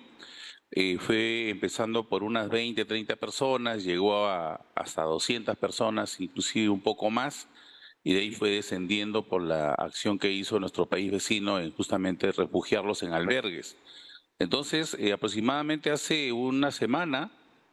fue empezando por unas 20, 30 personas, llegó hasta 200 personas, inclusive un poco más, y de ahí fue descendiendo por la acción que hizo nuestro país vecino en justamente refugiarlos en albergues. Entonces, aproximadamente hace una semana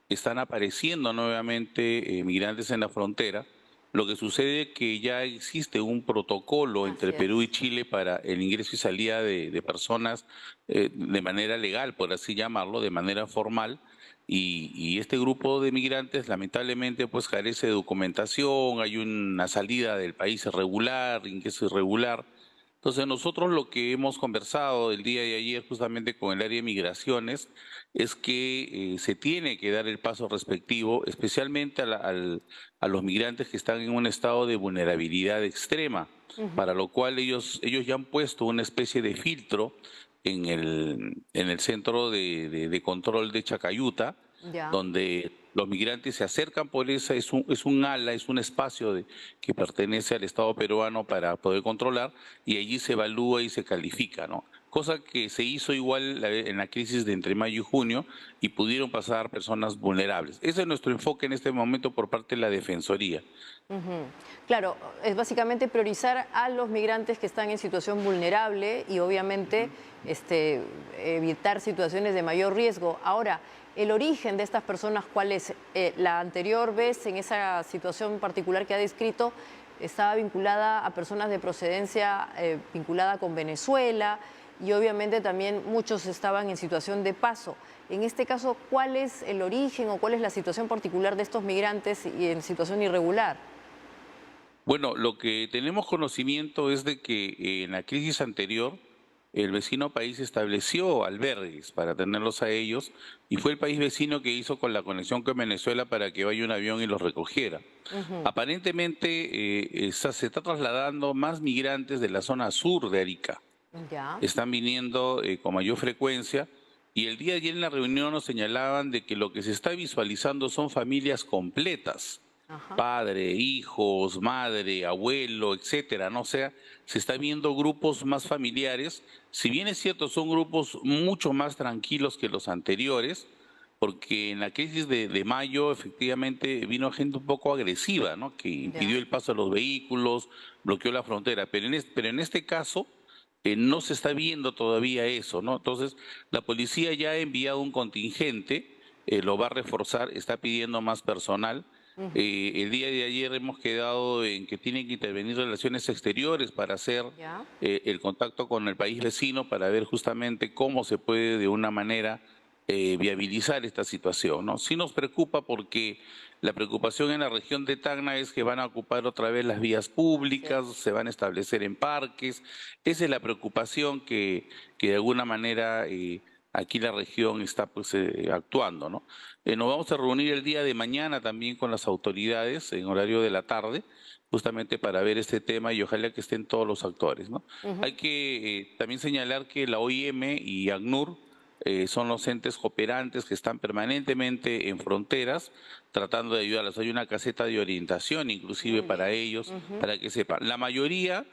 están apareciendo nuevamente migrantes en la frontera. Lo que sucede es que ya existe un protocolo entre Perú y Chile para el ingreso y salida de personas de manera legal, por así llamarlo, de manera formal. Y este grupo de migrantes lamentablemente pues carece de documentación, hay una salida del país irregular, ingreso irregular. Entonces nosotros lo que hemos conversado el día de ayer justamente con el área de migraciones es que se tiene que dar el paso respectivo, especialmente a los migrantes que están en un estado de vulnerabilidad extrema, para lo cual ellos ya han puesto una especie de filtro en el centro de control de Chacayuta, donde los migrantes se acercan por esa, es un ala, es un espacio que pertenece al Estado peruano para poder controlar, y allí se evalúa y se califica, ¿no? Cosa que se hizo igual en la crisis de entre mayo y junio y pudieron pasar personas vulnerables. Ese es nuestro enfoque en este momento por parte de la Defensoría. Claro, es básicamente priorizar a los migrantes que están en situación vulnerable y obviamente evitar situaciones de mayor riesgo. Ahora, el origen de estas personas, ¿cuál es? La anterior vez, en esa situación particular que ha descrito, estaba vinculada a personas de procedencia vinculada con Venezuela y obviamente también muchos estaban en situación de paso. En este caso, ¿cuál es el origen o cuál es la situación particular de estos migrantes y en situación irregular? Bueno, lo que tenemos conocimiento es de que en la crisis anterior el vecino país estableció albergues para tenerlos a ellos y fue el país vecino que hizo con la conexión con Venezuela para que vaya un avión y los recogiera. Aparentemente se está trasladando más migrantes de la zona sur de Arica. Están viniendo con mayor frecuencia y el día de ayer en la reunión nos señalaban de que lo que se está visualizando son familias completas. Padre, hijos, madre, abuelo, etcétera, ¿no? O sea, se está viendo grupos más familiares. Si bien es cierto, son grupos mucho más tranquilos que los anteriores, porque en la crisis de mayo efectivamente vino gente un poco agresiva, ¿no? Que impidió el paso de los vehículos, bloqueó la frontera. Pero en este caso no se está viendo todavía eso, ¿no? Entonces, la policía ya ha enviado un contingente, lo va a reforzar, está pidiendo más personal. El día de ayer hemos quedado en que tienen que intervenir relaciones exteriores para hacer el contacto con el país vecino para ver justamente cómo se puede de una manera viabilizar esta situación, ¿no? Sí nos preocupa porque la preocupación en la región de Tacna es que van a ocupar otra vez las vías públicas, se van a establecer en parques. Esa es la preocupación que de alguna manera aquí la región está pues, actuando, ¿no? Nos vamos a reunir el día de mañana también con las autoridades en horario de la tarde, justamente para ver este tema y ojalá que estén todos los actores, ¿no? Hay que también señalar que la OIM y ACNUR son los entes cooperantes que están permanentemente en fronteras tratando de ayudarlos. Hay una caseta de orientación inclusive para ellos, para que sepan. La mayoría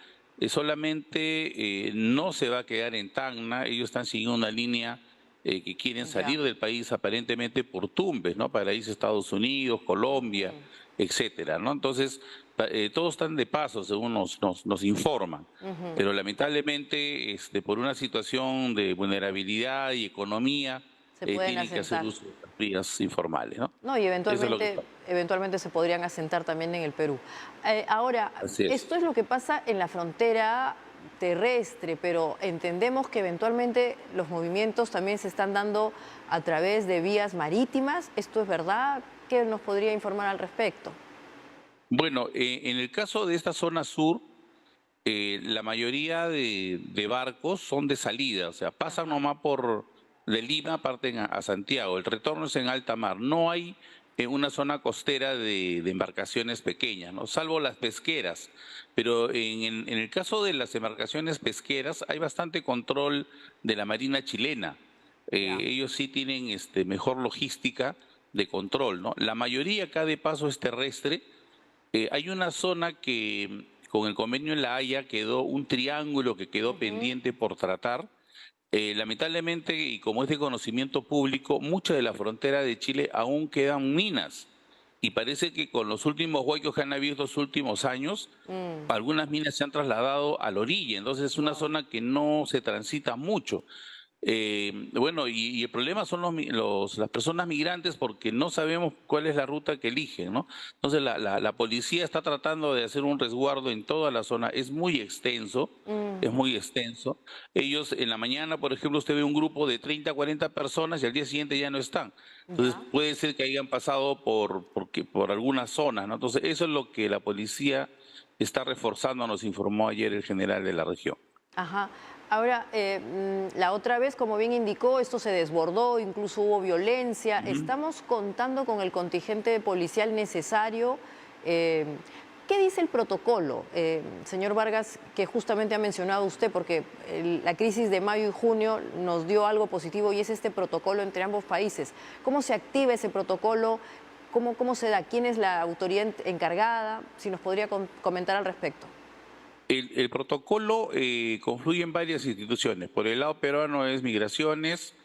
solamente no se va a quedar en Tacna, ellos están siguiendo una línea que quieren salir del país aparentemente por Tumbes, ¿no? Para irse a Estados Unidos, Colombia, etcétera, ¿no? Entonces, todos están de paso, según nos informan, pero lamentablemente por una situación de vulnerabilidad y economía Se pueden tienen que hacer asentar. uso de las vías informales, ¿no? No, y Eso es lo que eventualmente se podrían asentar también en el Perú. Ahora, así es. esto es lo que pasa en la frontera terrestre, pero entendemos que eventualmente los movimientos también se están dando a través de vías marítimas. ¿Esto es verdad? ¿Qué nos podría informar al respecto? Bueno, en el caso de esta zona sur, la mayoría de barcos son de salida, o sea, pasan nomás de Lima, parten a Santiago, el retorno es en alta mar, no hay una zona costera de embarcaciones pequeñas, ¿no? Salvo las pesqueras, pero en el caso de las embarcaciones pesqueras hay bastante control de la Marina chilena. Ellos sí tienen mejor logística de control, ¿no? La mayoría acá de paso es terrestre. Hay una zona que con el convenio en La Haya quedó un triángulo que quedó pendiente por tratar. Lamentablemente, y como es de conocimiento público, mucha de la frontera de Chile aún quedan minas. Y parece que con los últimos huecos que han habido los últimos años, algunas minas se han trasladado a la orilla. Entonces es una zona que no se transita mucho. Bueno, y el problema son las personas migrantes porque no sabemos cuál es la ruta que eligen, ¿no? Entonces la policía está tratando de hacer un resguardo en toda la zona, es muy extenso, es muy extenso. Ellos en la mañana, por ejemplo, usted ve un grupo de 30, 40 personas y al día siguiente ya no están. Entonces puede ser que hayan pasado por algunas zonas, ¿no? Entonces eso es lo que la policía está reforzando, nos informó ayer el general de la región. Ajá. Ahora, la otra vez, como bien indicó, esto se desbordó, incluso hubo violencia. ¿Estamos contando con el contingente policial necesario? ¿Qué dice el protocolo, señor Vargas, que justamente ha mencionado usted? Porque la crisis de mayo y junio nos dio algo positivo y es este protocolo entre ambos países. ¿Cómo se activa ese protocolo? ¿Cómo se da? ¿Quién es la autoridad encargada? Si nos podría comentar al respecto. El protocolo confluye en varias instituciones. Por el lado peruano es Migraciones,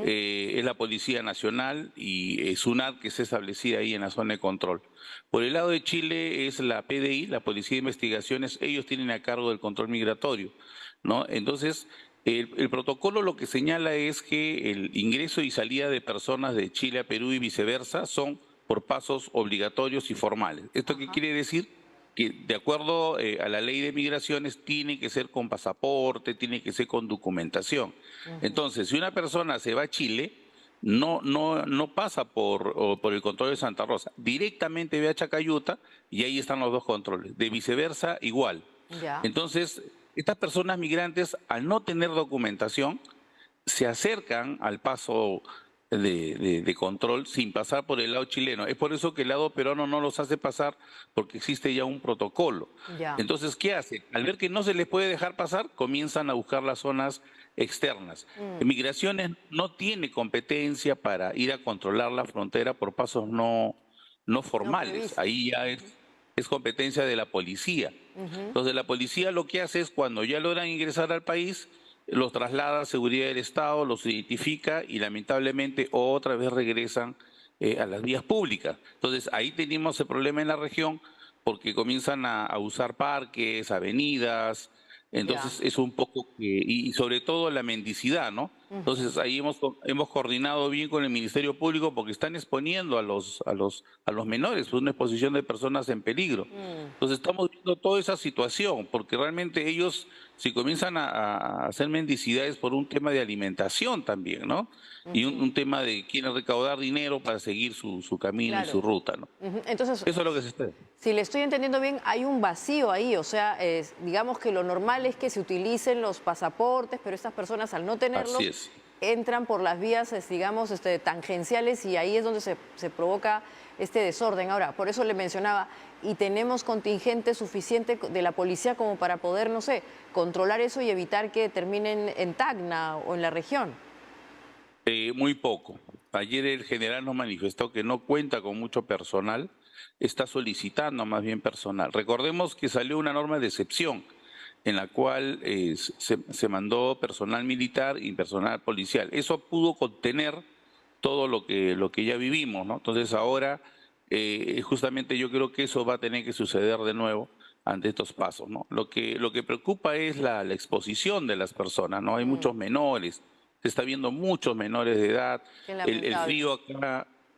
es la Policía Nacional y SUNAT, que está establecida ahí en la zona de control. Por el lado de Chile es la PDI, la Policía de Investigaciones, ellos tienen a cargo del control migratorio, ¿no? Entonces, el protocolo lo que señala es que el ingreso y salida de personas de Chile a Perú y viceversa son por pasos obligatorios y formales. ¿Esto qué quiere decir? Que de acuerdo a la ley de migraciones tiene que ser con pasaporte, tiene que ser con documentación. Entonces, si una persona se va a Chile, no pasa por el control de Santa Rosa, directamente ve a Chacayuta y ahí están los dos controles. De viceversa, igual. Ya. Entonces, estas personas migrantes, al no tener documentación, se acercan al paso de control sin pasar por el lado chileno. Es por eso que el lado peruano no los hace pasar porque existe ya un protocolo. Ya. Entonces, ¿qué hace? Al ver que no se les puede dejar pasar, comienzan a buscar las zonas externas. Migraciones no tiene competencia para ir a controlar la frontera por pasos no formales. previsto. Ahí ya es competencia de la policía. Entonces, la policía lo que hace es cuando ya logran ingresar al país, los traslada a seguridad del Estado, los identifica y lamentablemente otra vez regresan a las vías públicas. Entonces ahí tenemos el problema en la región porque comienzan a usar parques, avenidas, entonces es un poco y sobre todo la mendicidad, ¿no? Entonces ahí hemos coordinado bien con el Ministerio Público porque están exponiendo a los menores, pues una exposición de personas en peligro. Entonces estamos viendo toda esa situación, porque realmente ellos, si comienzan a hacer mendicidades por un tema de alimentación también, ¿no? Y un tema de quieren recaudar dinero para seguir su camino y su ruta, ¿no? Entonces, Eso es lo que se está. si le estoy entendiendo bien, hay un vacío ahí, o sea, digamos que lo normal es que se utilicen los pasaportes, pero estas personas al no tenerlos Así es. entran por las vías, digamos, tangenciales y ahí es donde se provoca este desorden. Ahora, por eso le mencionaba, y tenemos contingente suficiente de la policía como para poder, no sé, controlar eso y evitar que terminen en Tacna o en la región. Muy poco. Ayer el general nos manifestó que no cuenta con mucho personal, está solicitando más bien personal. Recordemos que salió una norma de excepción en la cual se mandó personal militar y personal policial. Eso pudo contener todo lo que ya vivimos, ¿no? Entonces ahora justamente yo creo que eso va a tener que suceder de nuevo ante estos pasos, ¿no? Lo que preocupa es la exposición de las personas, ¿no? Hay muchos menores, se está viendo muchos menores de edad. El frío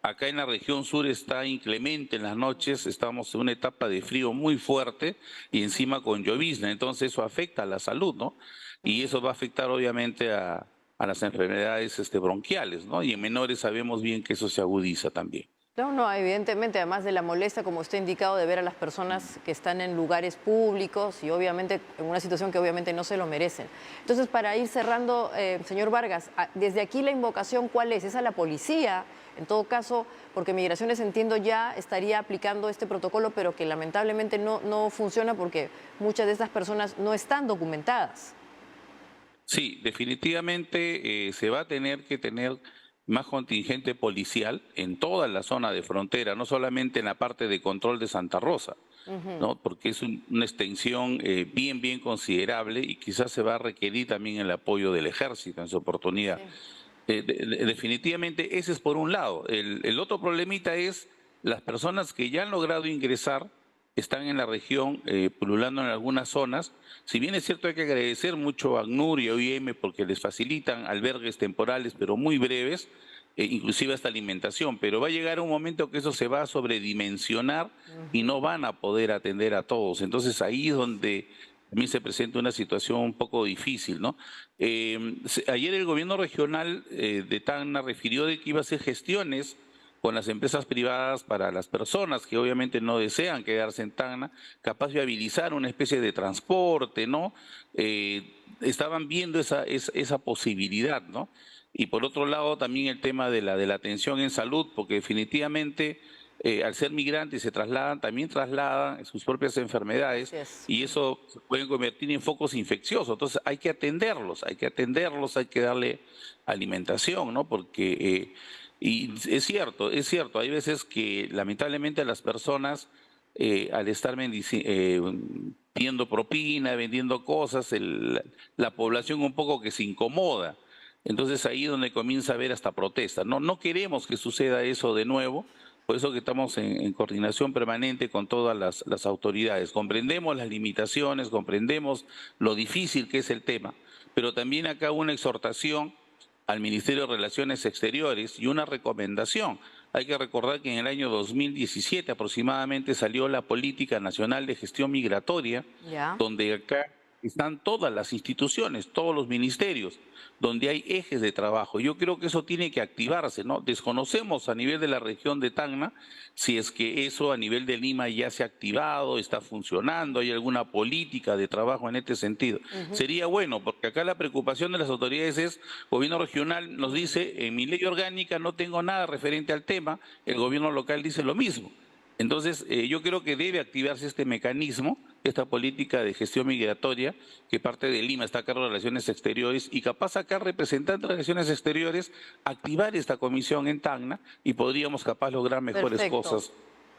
acá en la región sur está inclemente en las noches, estamos en una etapa de frío muy fuerte y encima con llovizna, entonces eso afecta a la salud, ¿no? Y eso va a afectar obviamente a las enfermedades bronquiales, ¿no? Y en menores sabemos bien que eso se agudiza también. No, evidentemente, además de la molestia, como usted ha indicado, de ver a las personas que están en lugares públicos y obviamente en una situación que obviamente no se lo merecen. Entonces, para ir cerrando, señor Vargas, desde aquí la invocación, ¿cuál es? ¿Es a la policía? En todo caso, porque Migraciones, entiendo, ya estaría aplicando este protocolo, pero que lamentablemente no funciona porque muchas de estas personas no están documentadas. Sí, definitivamente se va a tener que tener más contingente policial en toda la zona de frontera, no solamente en la parte de control de Santa Rosa, ¿no? Porque es una extensión bien considerable y quizás se va a requerir también el apoyo del ejército en su oportunidad. Sí. Definitivamente ese es por un lado. El otro problemita es las personas que ya han logrado ingresar, están en la región pululando en algunas zonas. Si bien es cierto, hay que agradecer mucho a ACNUR y a OIM porque les facilitan albergues temporales, pero muy breves, inclusive hasta alimentación, pero va a llegar un momento que eso se va a sobredimensionar y no van a poder atender a todos. Entonces ahí es donde también se presenta una situación un poco difícil, ¿no? Ayer el gobierno regional de Tacna refirió de que iba a hacer gestiones con las empresas privadas para las personas que obviamente no desean quedarse en Tacna, capaz de viabilizar una especie de transporte, ¿no? Estaban viendo esa posibilidad, ¿no? Y por otro lado también el tema de la atención en salud, porque definitivamente al ser migrantes también trasladan sus propias enfermedades y eso se puede convertir en focos infecciosos. Entonces hay que atenderlos, hay que darle alimentación, ¿no? Porque... Y es cierto, hay veces que lamentablemente las personas al estar pidiendo propina, vendiendo cosas, la población un poco que se incomoda. Entonces ahí es donde comienza a haber hasta protesta. No queremos que suceda eso de nuevo, por eso que estamos en coordinación permanente con todas las autoridades. Comprendemos las limitaciones, comprendemos lo difícil que es el tema, pero también acá una exhortación al Ministerio de Relaciones Exteriores y una recomendación. Hay que recordar que en el año 2017 aproximadamente salió la Política Nacional de Gestión Migratoria, donde acá están todas las instituciones, todos los ministerios, donde hay ejes de trabajo. Yo creo que eso tiene que activarse, ¿no? Desconocemos a nivel de la región de Tacna si es que eso a nivel de Lima ya se ha activado, está funcionando, hay alguna política de trabajo en este sentido. Sería bueno, porque acá la preocupación de las autoridades es, gobierno regional nos dice, en mi ley orgánica no tengo nada referente al tema, el gobierno local dice lo mismo. Entonces, yo creo que debe activarse este mecanismo, esta política de gestión migratoria, que parte de Lima está a cargo de Relaciones Exteriores, y capaz acá representante de Relaciones Exteriores, activar esta comisión en Tacna y podríamos capaz lograr mejores cosas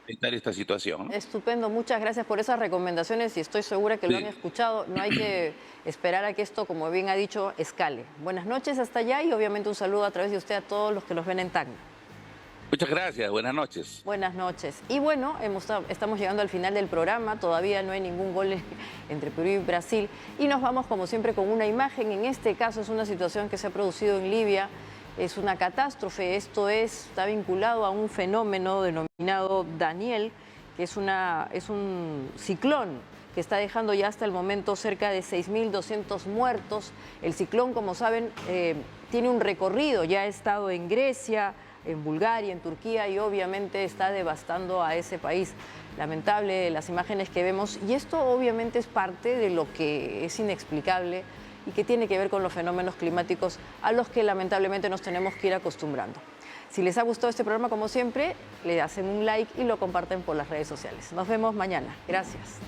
en esta situación, ¿no? Estupendo, muchas gracias por esas recomendaciones y estoy segura que lo han escuchado. No hay que esperar a que esto, como bien ha dicho, escale. Buenas noches hasta allá y obviamente un saludo a través de usted a todos los que los ven en Tacna. Muchas gracias, buenas noches. Buenas noches. Y bueno, estamos llegando al final del programa, todavía no hay ningún gol entre Perú y Brasil. Y nos vamos como siempre con una imagen, en este caso es una situación que se ha producido en Libia, es una catástrofe, está vinculado a un fenómeno denominado Daniel, que es un ciclón que está dejando ya hasta el momento cerca de 6.200 muertos. El ciclón, como saben, tiene un recorrido, ya ha estado en Grecia, en Bulgaria, en Turquía y obviamente está devastando a ese país. Lamentable las imágenes que vemos y esto obviamente es parte de lo que es inexplicable y que tiene que ver con los fenómenos climáticos a los que lamentablemente nos tenemos que ir acostumbrando. Si les ha gustado este programa, como siempre, le hacen un like y lo comparten por las redes sociales. Nos vemos mañana. Gracias.